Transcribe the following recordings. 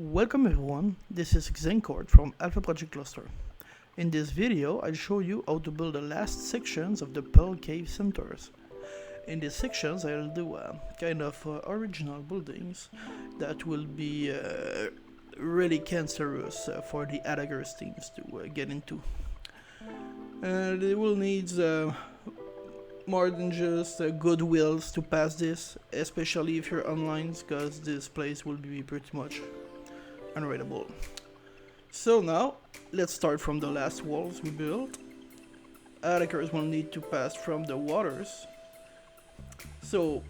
Welcome everyone, this is Xencord from Alpha Project Cluster. In this video, I'll show you how to build the last sections of the Pearl Cave Centers. In these sections, I'll do kind of original buildings that will be really cancerous for the attackers teams to get into. They will need more than just good wills to pass this, especially if you're online, because this place will be pretty much unraidable. So now, let's start from the last walls we built. Attackers will need to pass from the waters. So,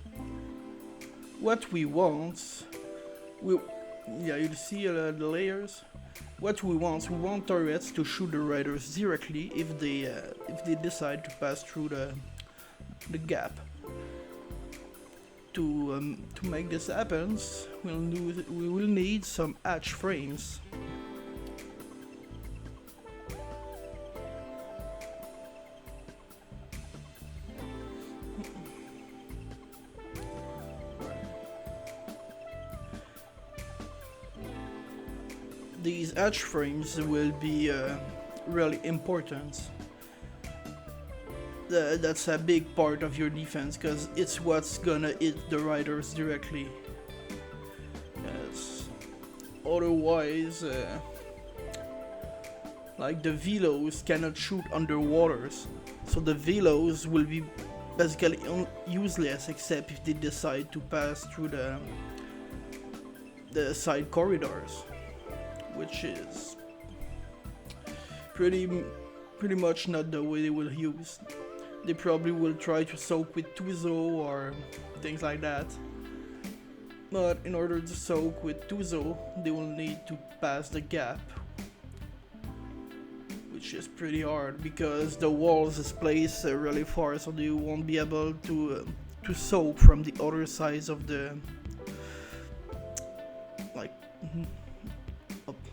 what we want, you see the layers. What we want turrets to shoot the riders directly if they decide to pass through the gap. To make this happen, we will need some hatch frames. These hatch frames will be really important. That's a big part of your defense, because it's what's gonna hit the riders directly. Yes. Otherwise, like the velos cannot shoot underwaters, so the velos will be basically useless except if they decide to pass through the side corridors, which is pretty much not the way they will use. They probably will try to soak with Tuzo or things like that. But in order to soak with Tuzo, they will need to pass the gap, which is pretty hard because the walls is placed really far, so they won't be able to soak from the other sides of the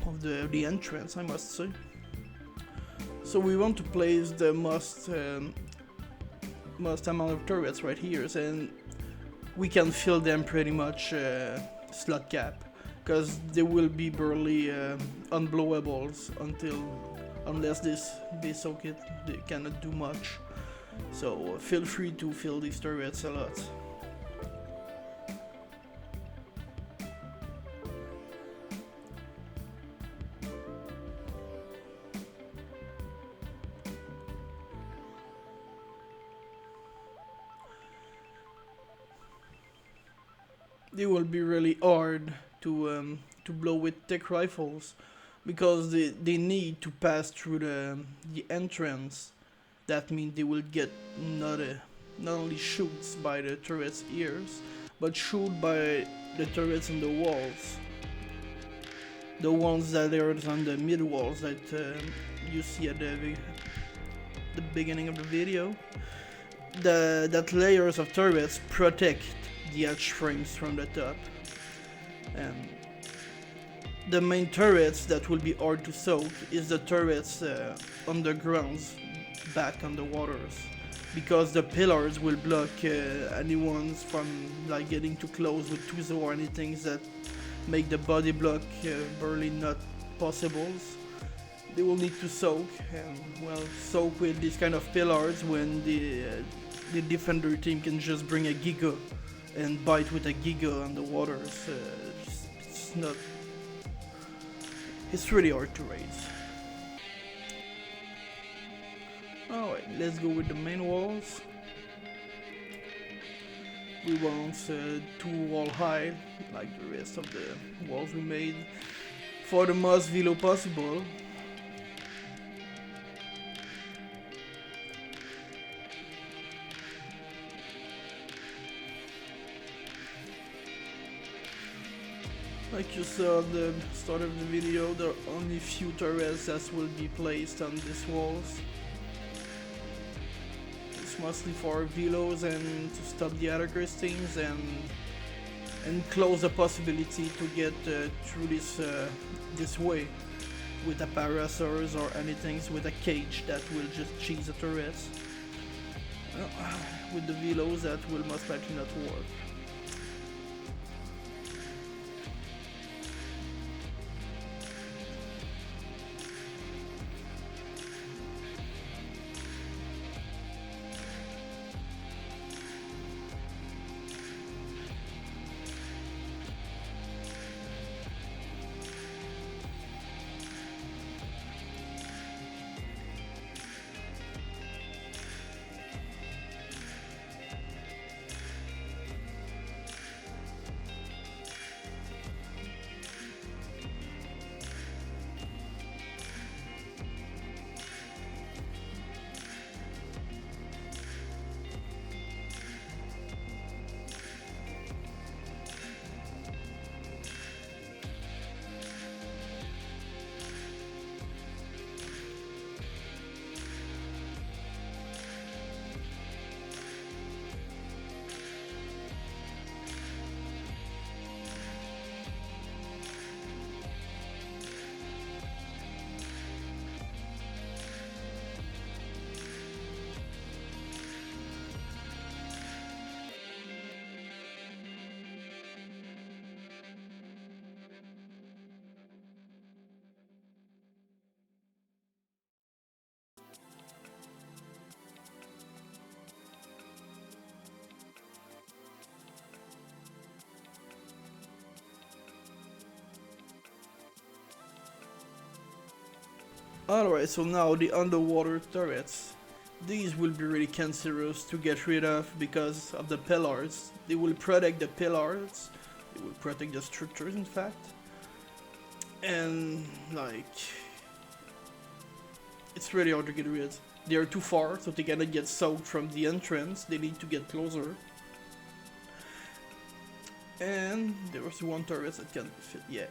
of the entrance, I must say. So we want to place the most amount of turrets right here, and we can fill them pretty much slot cap, because they will be barely unblowables unless they soak it. They cannot do much, so feel free to fill these turrets a lot. They will be really hard to blow with tech rifles, because they need to pass through the entrance. That means they will get not only shoots by the turrets' ears, but shoot by the turrets in the walls. The ones that are on the mid walls that you see at the beginning of the video. That layers of turrets protect the hatch frames from the top, and the main turrets that will be hard to soak is the turrets underground, back on the waters, because the pillars will block anyone from getting too close with Tuzo or anything that make the body block barely not possible. They will need to soak, and soak with these kind of pillars when the defender team can just bring a Giga and bite with a Giga on the waters. It's really hard to raise. Alright, let's go with the main walls. We want 2 wall high, like the rest of the walls we made, for the most velo possible. Like you saw at the start of the video, there are only few turrets that will be placed on these walls. It's mostly for velos and to stop the attackers teams and close the possibility to get through this way with a parasaurs or anything with a cage that will just cheese the turrets. With the velos, that will most likely not work. Alright, so now the underwater turrets. These will be really cancerous to get rid of because of the pillars. They will protect the pillars, they will protect the structures in fact. And like, it's really hard to get rid. They are too far, so they cannot get soaked from the entrance, they need to get closer. And there was one turret that can fit, yeah.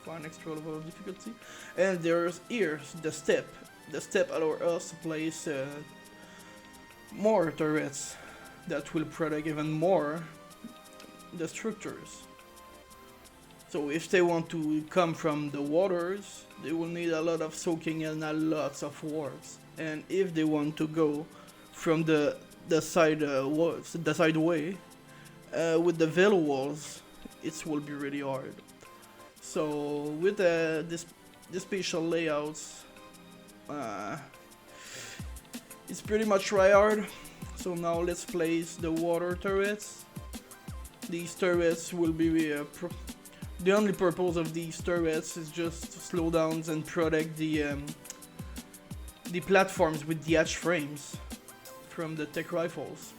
Find extra level of difficulty. And there's here the step. The step allows us to place more turrets that will protect even more the structures. So if they want to come from the waters, they will need a lot of soaking and a lots of wards. And if they want to go from the side the side way with the veil walls, it will be really hard. So with this spatial layouts, it's pretty much tryhard. So now let's place the water turrets. These turrets will be the only purpose of these turrets is just to slow down and protect the platforms with the hatch frames from the tech rifles.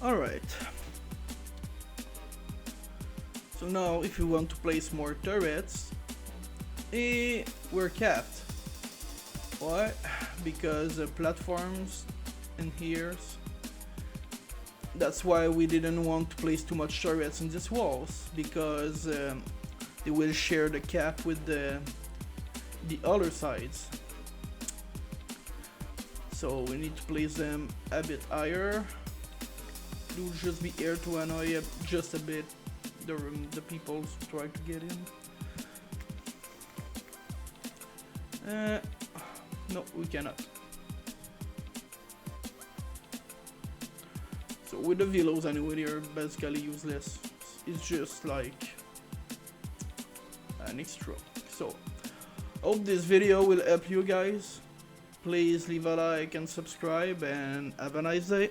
Alright. So now if we want to place more turrets, we're capped. Why? Because the platforms in here. That's why we didn't want to place too much turrets in these walls, because they will share the cap with the other sides. So we need to place them a bit higher. It will just be here to annoy just a bit the people who try to get in. No, we cannot. So with the villas anyway, they're basically useless. It's just like an extra. So, hope this video will help you guys. Please leave a like and subscribe, and have a nice day.